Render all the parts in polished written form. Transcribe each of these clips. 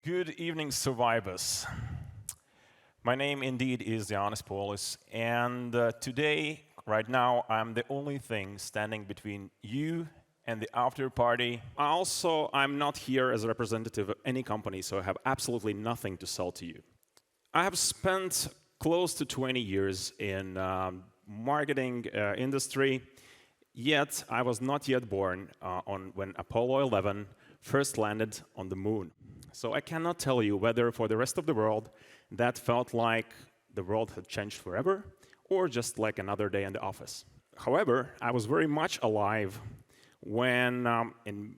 Good evening, survivors. My name indeed is Jānis Polis, and today, right now, I'm the only thing standing between you and the after party. I'm not here as a representative of any company, so I have absolutely nothing to sell to you. I have spent close to 20 years in marketing industry, yet I was not yet born when Apollo 11 first landed on the moon. So I cannot tell you whether for the rest of the world that felt like the world had changed forever or just like another day in the office. However, I was very much alive when in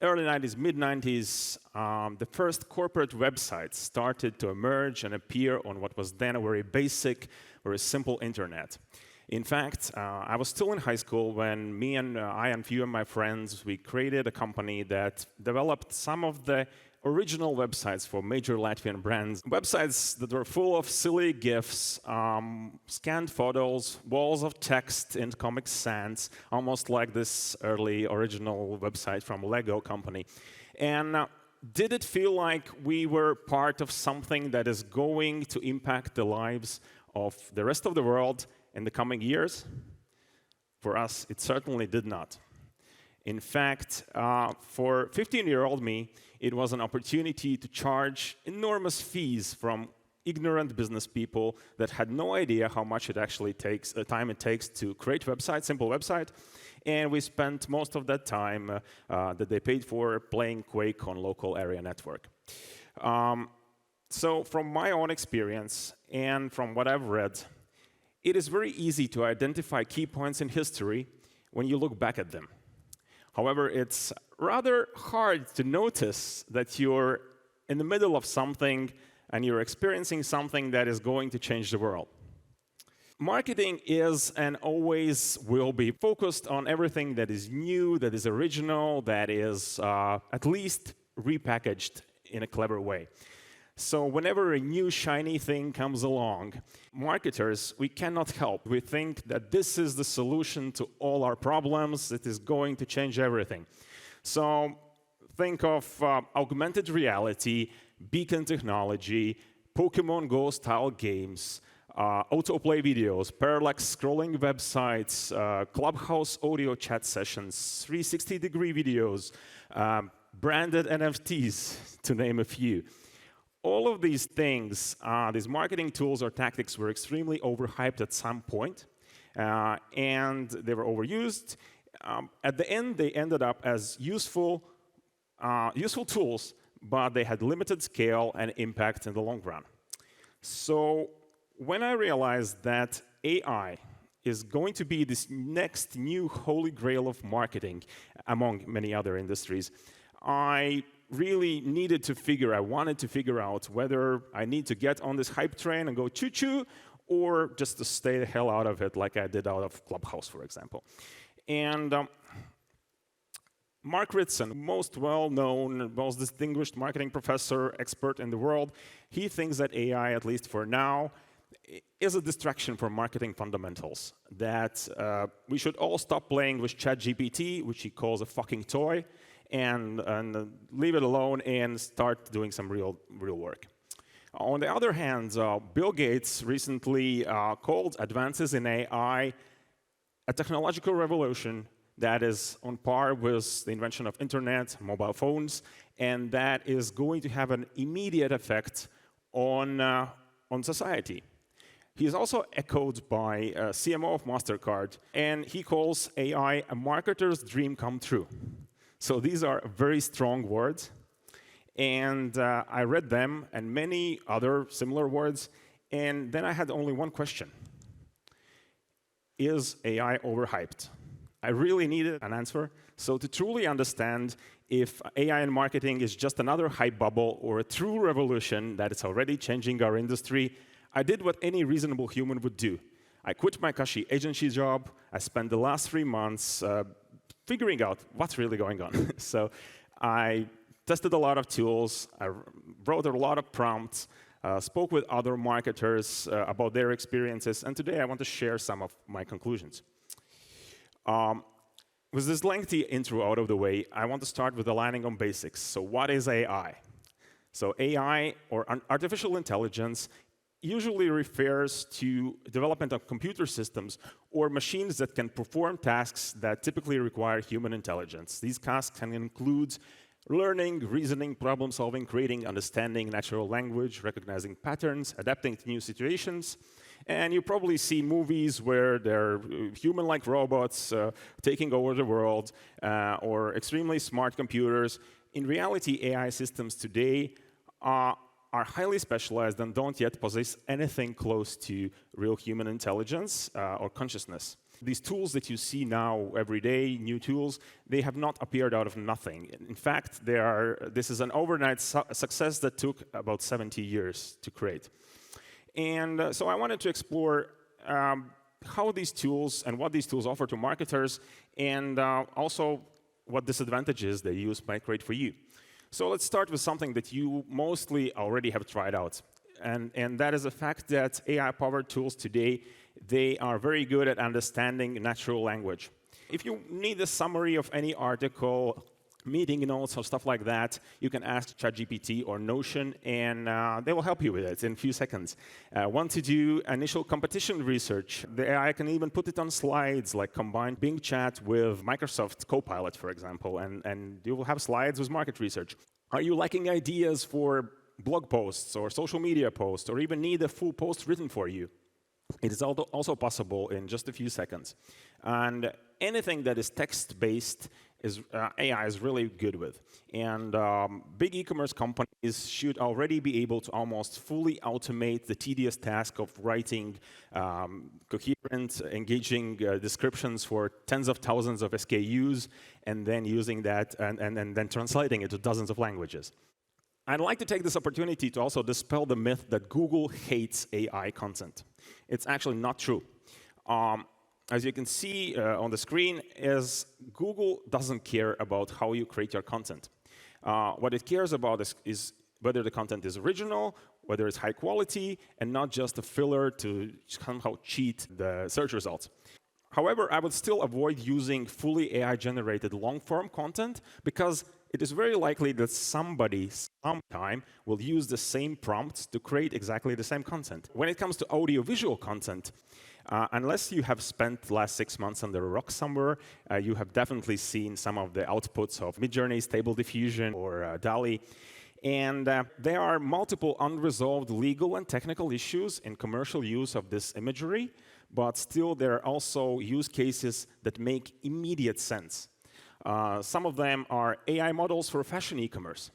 early 90s, mid-90s, the first corporate websites started to emerge and appear on what was then a very basic, very simple internet. In fact, I was still in high school when I and a few of my friends, we created a company that developed some of the original websites for major Latvian brands. Websites that were full of silly GIFs, scanned photos, walls of text in Comic Sans, almost like this early original website from Lego company. And did it feel like we were part of something that is going to impact the lives of the rest of the world in the coming years? For us, it certainly did not. In fact, for 15-year-old me, it was an opportunity to charge enormous fees from ignorant business people that had no idea how much it actually takes, time it takes to create websites, simple website. And we spent most of that time that they paid for playing Quake on local area network. So from my own experience and from what I've read, it is very easy to identify key points in history when you look back at them. However, it's rather hard to notice that you're in the middle of something and you're experiencing something that is going to change the world. Marketing is and always will be focused on everything that is new, that is original, that is at least repackaged in a clever way. So whenever a new shiny thing comes along, marketers, we cannot help. We think that this is the solution to all our problems. It is going to change everything. So think of augmented reality, beacon technology, Pokemon Go style games, autoplay videos, parallax scrolling websites, Clubhouse audio chat sessions, 360-degree videos, branded NFTs, to name a few. All of these things, these marketing tools or tactics were extremely overhyped at some point, and they were overused. At the end, they ended up as useful tools, but they had limited scale and impact in the long run. So when I realized that AI is going to be this next new holy grail of marketing, among many other industries, I really wanted to figure out whether I need to get on this hype train and go choo-choo, or just to stay the hell out of it like I did out of Clubhouse, for example. And Mark Ritson, most well-known, most distinguished marketing professor, expert in the world, he thinks that AI, at least for now, is a distraction from marketing fundamentals, that we should all stop playing with ChatGPT, which he calls a fucking toy, and leave it alone and start doing some real work. On the other hand, Bill Gates recently called advances in AI a technological revolution that is on par with the invention of internet, mobile phones, and that is going to have an immediate effect on society. He is also echoed by CMO of MasterCard, and he calls AI a marketer's dream come true. So these are very strong words, and I read them and many other similar words, and then I had only one question. Is AI overhyped? I really needed an answer. So to truly understand if AI in marketing is just another hype bubble or a true revolution that is already changing our industry, I did what any reasonable human would do. I quit my cushy agency job. I spent the last 3 months figuring out what's really going on. So I tested a lot of tools, I wrote a lot of prompts, spoke with other marketers about their experiences, and today I want to share some of my conclusions. With this lengthy intro out of the way, I want to start with aligning on basics. So what is AI? So AI, or artificial intelligence, usually refers to development of computer systems or machines that can perform tasks that typically require human intelligence. These tasks can include learning, reasoning, problem solving, creating, understanding natural language, recognizing patterns, adapting to new situations. And you probably see movies where they're human-like robots taking over the world, or extremely smart computers. In reality, AI systems today are highly specialized and don't yet possess anything close to real human intelligence or consciousness. These tools that you see now every day, new tools, they have not appeared out of nothing. In fact, this is an overnight success that took about 70 years to create. And so I wanted to explore how these tools and what these tools offer to marketers, and also what disadvantages they use might create for you. So let's start with something that you mostly already have tried out. And that is the fact that AI-powered tools today, they are very good at understanding natural language. If you need a summary of any article, meeting notes or stuff like that, you can ask ChatGPT or Notion, and they will help you with it in a few seconds. Want to do initial competition research? The AI can even put it on slides, like combine Bing Chat with Microsoft Copilot, for example, and you will have slides with market research. Are you lacking ideas for blog posts or social media posts, or even need a full post written for you? It is also possible in just a few seconds. And anything that is text-based, AI is really good with. And big e-commerce companies should already be able to almost fully automate the tedious task of writing coherent, engaging descriptions for tens of thousands of SKUs, and then using that and then translating it to dozens of languages. I'd like to take this opportunity to also dispel the myth that Google hates AI content. It's actually not true. As you can see on the screen, Google doesn't care about how you create your content. What it cares about is whether the content is original, whether it's high quality, and not just a filler to somehow cheat the search results. However, I would still avoid using fully AI-generated long-form content, because it is very likely that somebody, sometime, will use the same prompts to create exactly the same content. When it comes to audio-visual content, unless you have spent the last 6 months under a rock somewhere, you have definitely seen some of the outputs of Midjourney's Stable Diffusion or DALL-E. And there are multiple unresolved legal and technical issues in commercial use of this imagery, but still there are also use cases that make immediate sense. Some of them are AI models for fashion e-commerce.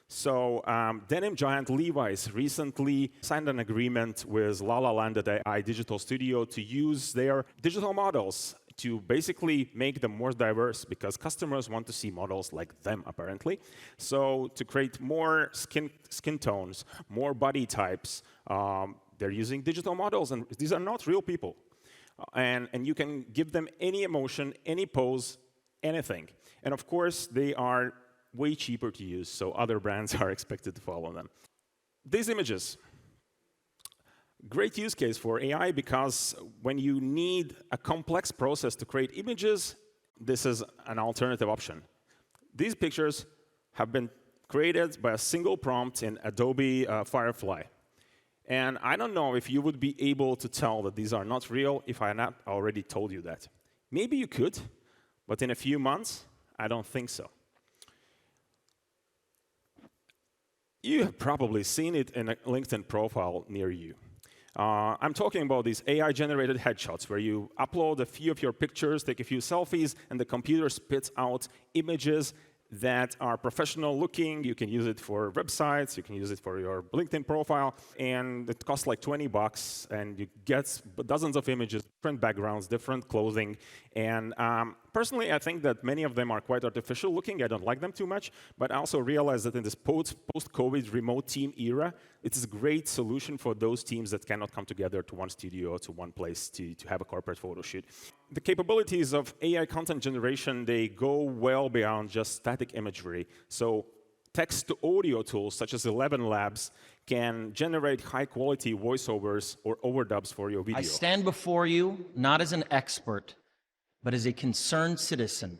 So denim giant Levi's recently signed an agreement with La La Land AI Digital Studio to use their digital models to basically make them more diverse, because customers want to see models like them, apparently. So to create more skin tones, more body types, they're using digital models, and these are not real people. And you can give them any emotion, any pose, anything. And of course, they are way cheaper to use, so other brands are expected to follow them. These images, great use case for AI, because when you need a complex process to create images, this is an alternative option. These pictures have been created by a single prompt in Adobe Firefly. And I don't know if you would be able to tell that these are not real if I had not already told you that. Maybe you could, but in a few months, I don't think so. You have probably seen it in a LinkedIn profile near you. I'm talking about these AI-generated headshots where you upload a few of your pictures, take a few selfies, and the computer spits out images that are professional looking. You can use it for websites, you can use it for your LinkedIn profile, and it costs like $20, and you get dozens of images, different backgrounds, different clothing. And personally, I think that many of them are quite artificial looking. I don't like them too much, but I also realize that in this post-COVID remote team era, it is a great solution for those teams that cannot come together to one studio or to one place to have a corporate photo shoot. The capabilities of AI content generation, they go well beyond just static imagery. So text-to-audio tools such as 11 Labs can generate high-quality voiceovers or overdubs for your video. I stand before you not as an expert, but as a concerned citizen.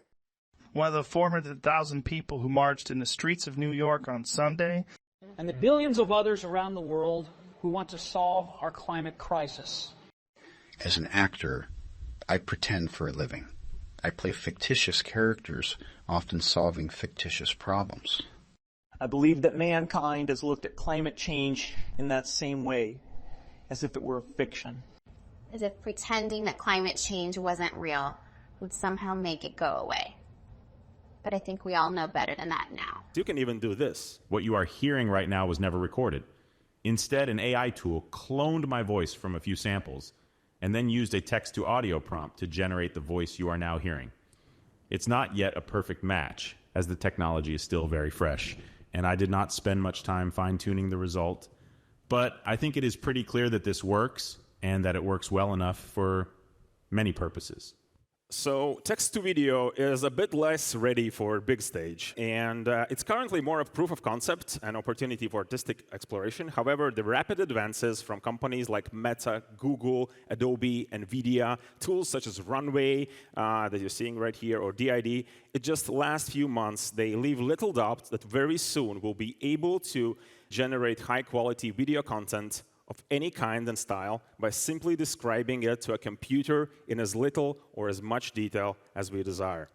One of the 400,000 people who marched in the streets of New York on Sunday and the billions of others around the world who want to solve our climate crisis. As an actor, I pretend for a living. I play fictitious characters, often solving fictitious problems. I believe that mankind has looked at climate change in that same way, as if it were a fiction. As if pretending that climate change wasn't real would somehow make it go away. But I think we all know better than that now. You can even do this. What you are hearing right now was never recorded. Instead, an AI tool cloned my voice from a few samples and then used a text-to-audio prompt to generate the voice you are now hearing. It's not yet a perfect match, as the technology is still very fresh, and I did not spend much time fine-tuning the result. But I think it is pretty clear that this works, and that it works well enough for many purposes. So text-to-video is a bit less ready for big stage, and it's currently more of proof of concept and opportunity for artistic exploration. However, the rapid advances from companies like Meta, Google, Adobe, NVIDIA, tools such as Runway that you're seeing right here, or DID, it just last few months, they leave little doubt that very soon we'll be able to generate high-quality video content of any kind and style by simply describing it to a computer in as little or as much detail as we desire.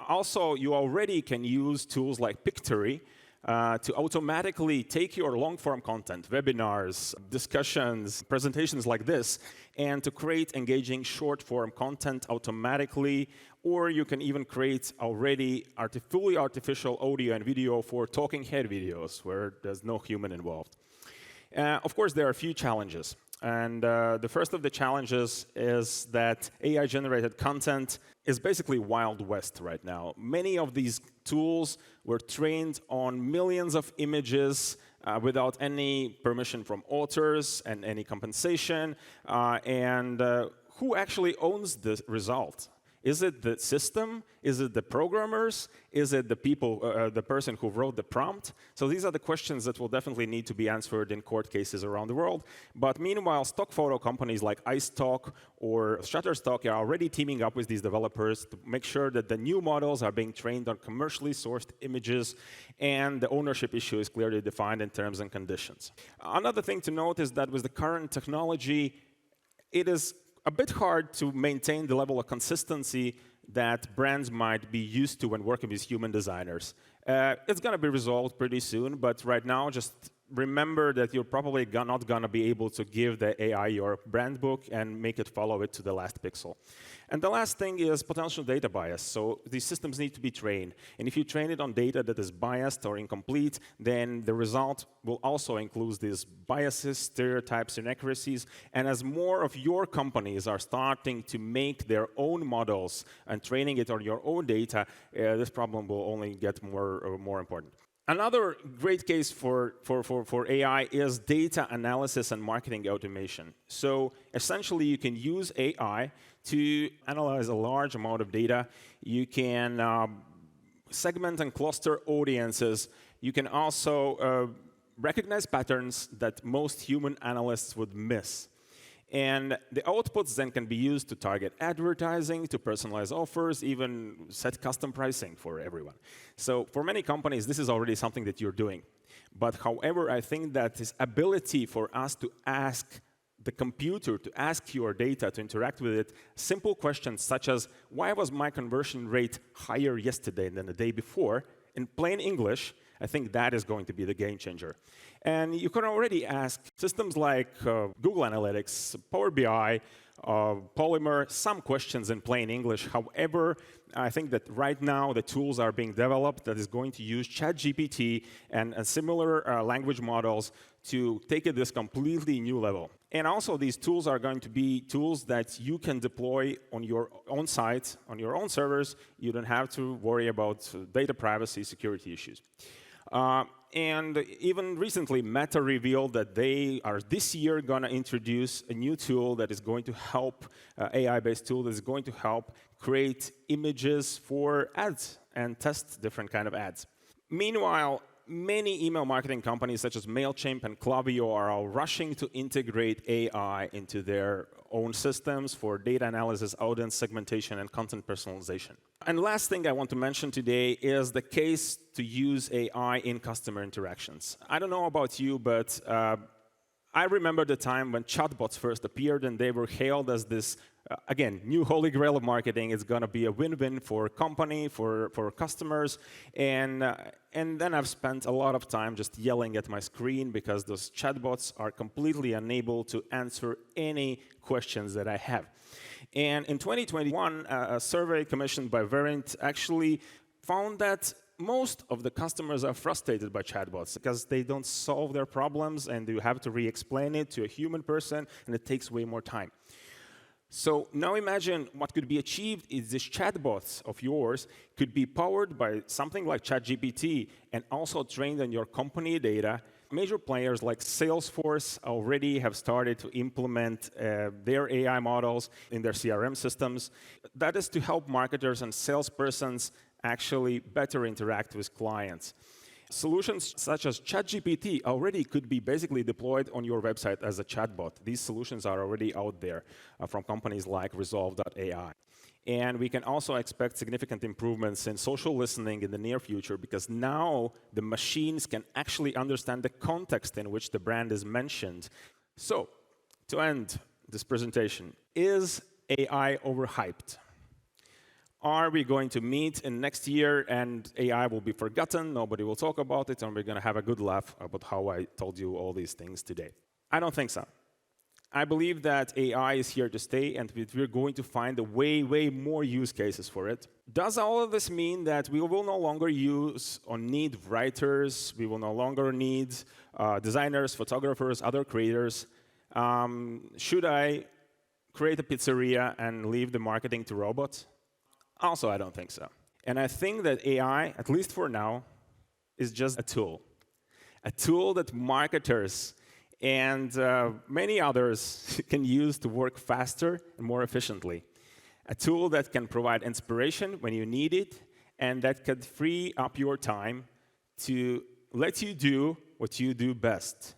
Also, you already can use tools like Pictory to automatically take your long-form content, webinars, discussions, presentations like this, and to create engaging short-form content automatically, or you can even create already fully artificial audio and video for talking head videos where there's no human involved. Of course, there are a few challenges. And the first of the challenges is that AI-generated content is basically Wild West right now. Many of these tools were trained on millions of images without any permission from authors and any compensation. Who actually owns the result? Is it the system? Is it the programmers? Is it the people, the person who wrote the prompt? So these are the questions that will definitely need to be answered in court cases around the world. But meanwhile, stock photo companies like iStock or Shutterstock are already teaming up with these developers to make sure that the new models are being trained on commercially sourced images, and the ownership issue is clearly defined in terms and conditions. Another thing to note is that with the current technology, it is a bit hard to maintain the level of consistency that brands might be used to when working with human designers. It's going to be resolved pretty soon, but right now, just remember that you're probably not going to be able to give the AI your brand book and make it follow it to the last pixel. And the last thing is potential data bias. So these systems need to be trained. And if you train it on data that is biased or incomplete, then the result will also include these biases, stereotypes, inaccuracies. And as more of your companies are starting to make their own models and training it on your own data, this problem will only get more important. Another great case for AI is data analysis and marketing automation. So essentially, you can use AI to analyze a large amount of data. You can segment and cluster audiences. You can also recognize patterns that most human analysts would miss. And the outputs then can be used to target advertising, to personalize offers, even set custom pricing for everyone. So for many companies, this is already something that you're doing. But however, I think that this ability for us to ask the computer, to ask your data, to interact with it, simple questions such as, why was my conversion rate higher yesterday than the day before? In plain English, I think that is going to be the game changer. And you can already ask systems like Google Analytics, Power BI, Polymer, some questions in plain English. However, I think that right now the tools are being developed that is going to use ChatGPT and similar language models to take it this completely new level. And also, these tools are going to be tools that you can deploy on your own site, on your own servers. You don't have to worry about data privacy, security issues. And even recently, Meta revealed that they are this year going to introduce a new tool that is going to help, AI-based tool that is going to help create images for ads and test different kind of ads. Meanwhile, many email marketing companies such as MailChimp and Klaviyo are all rushing to integrate AI into their own systems for data analysis, audience segmentation, and content personalization. And last thing I want to mention today is the case to use AI in customer interactions. I don't know about you, but I remember the time when chatbots first appeared, and they were hailed as this, again, new holy grail of marketing. It's going to be a win-win for company, for customers. And then I've spent a lot of time just yelling at my screen because those chatbots are completely unable to answer any questions that I have. And in 2021, a survey commissioned by Verint actually found that most of the customers are frustrated by chatbots because they don't solve their problems, and you have to re-explain it to a human person, and it takes way more time. So now imagine what could be achieved is this chatbots of yours could be powered by something like ChatGPT and also trained on your company data. Major players like Salesforce already have started to implement their AI models in their CRM systems. That is to help marketers and salespersons actually better interact with clients. Solutions such as ChatGPT already could be basically deployed on your website as a chatbot. These solutions are already out there from companies like Resolve.ai. And we can also expect significant improvements in social listening in the near future because now the machines can actually understand the context in which the brand is mentioned. So, to end this presentation, is AI overhyped? Are we going to meet in next year and AI will be forgotten, nobody will talk about it, and we're going to have a good laugh about how I told you all these things today? I don't think so. I believe that AI is here to stay, and we're going to find way more use cases for it. Does all of this mean that we will no longer use or need writers, we will no longer need designers, photographers, other creators? Should I create a pizzeria and leave the marketing to robots? Also, I don't think so. And I think that AI, at least for now, is just a tool that marketers and many others can use to work faster and more efficiently. A tool that can provide inspiration when you need it, and that can free up your time to let you do what you do best.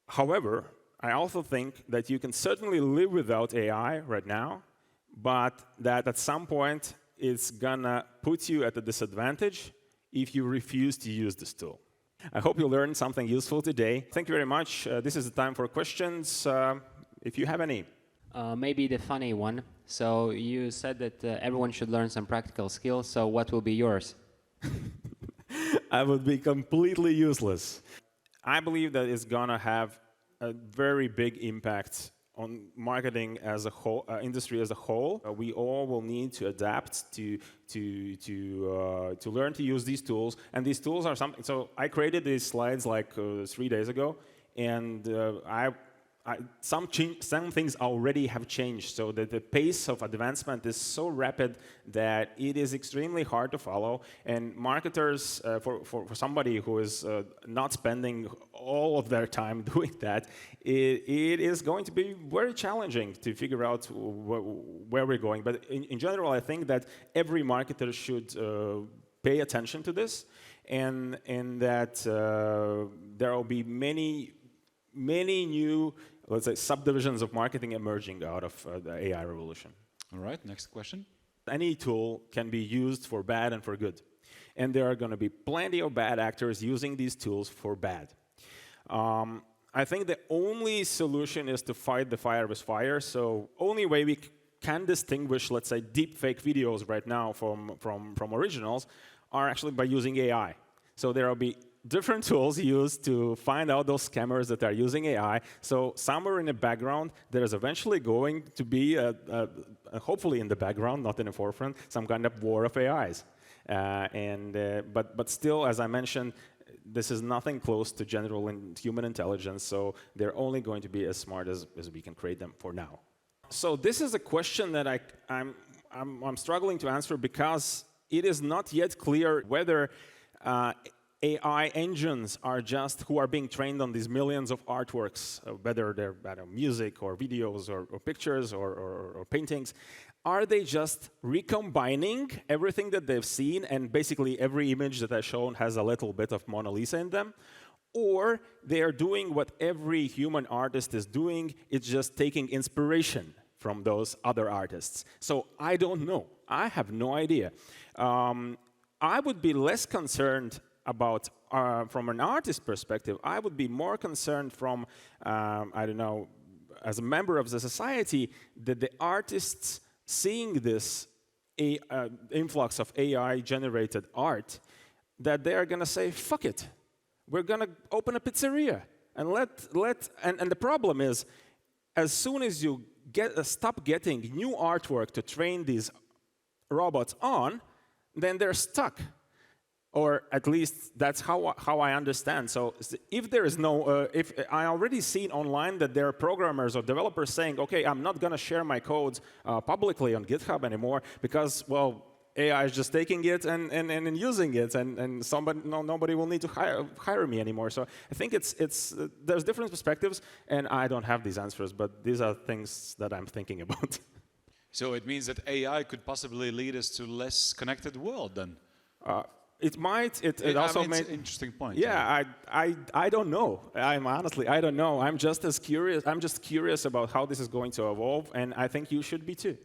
However, I also think that you can certainly live without AI right now, but that at some point it's gonna put you at a disadvantage if you refuse to use this tool. I hope you learned something useful today. Thank you very much. This is the time for questions, if you have any. Maybe the funny one. So you said that everyone should learn some practical skills, so what will be yours? I would be completely useless. I believe that it's gonna have a very big impact on marketing as a whole, industry as a whole. We all will need to adapt to learn to use these tools. And these tools are something. So I created these slides like 3 days ago, and some things already have changed. So that the pace of advancement is so rapid that it is extremely hard to follow. And marketers, for somebody who is not spending all of their time doing that, it is going to be very challenging to figure out where we're going. But in general, I think that every marketer should pay attention to this, and that there will be many new, let's say, subdivisions of marketing emerging out of the AI revolution. All right, next question. Any tool can be used for bad and for good. And there are going to be plenty of bad actors using these tools for bad. I think the only solution is to fight the fire with fire. So only way we can distinguish, let's say, deep fake videos right now from originals are actually by using AI. So there will be different tools used to find out those scammers that are using AI. So somewhere in the background, there is eventually going to be, hopefully in the background, not in the forefront, some kind of war of AIs. But still, as I mentioned, this is nothing close to general human intelligence, so they're only going to be as smart as we can create them for now. So this is a question that I'm struggling to answer because it is not yet clear whether AI engines are just who are being trained on these millions of artworks, whether they're music or videos or pictures or paintings. Are they just recombining everything that they've seen, and basically every image that I've shown has a little bit of Mona Lisa in them? Or they are doing what every human artist is doing, it's just taking inspiration from those other artists. So I don't know. I have no idea. I would be less concerned about, from an artist perspective, I would be more concerned from, I don't know, as a member of the society, that the artists seeing this influx of AI-generated art, that they are going to say, fuck it, we're going to open a pizzeria. And and the problem is, as soon as you stop getting new artwork to train these robots on, then they're stuck. Or at least that's how I understand. So if there is no, if I already seen online that there are programmers or developers saying, okay, I'm not going to share my codes publicly on GitHub anymore because, well, AI is just taking it and using it, and nobody will need to hire me anymore. So I think there's different perspectives, and I don't have these answers, but these are things that I'm thinking about. So it means that AI could possibly lead us to a less connected world then? It might. It also it's an interesting point. Yeah, I don't know. I don't know. I'm just curious about how this is going to evolve, and I think you should be too.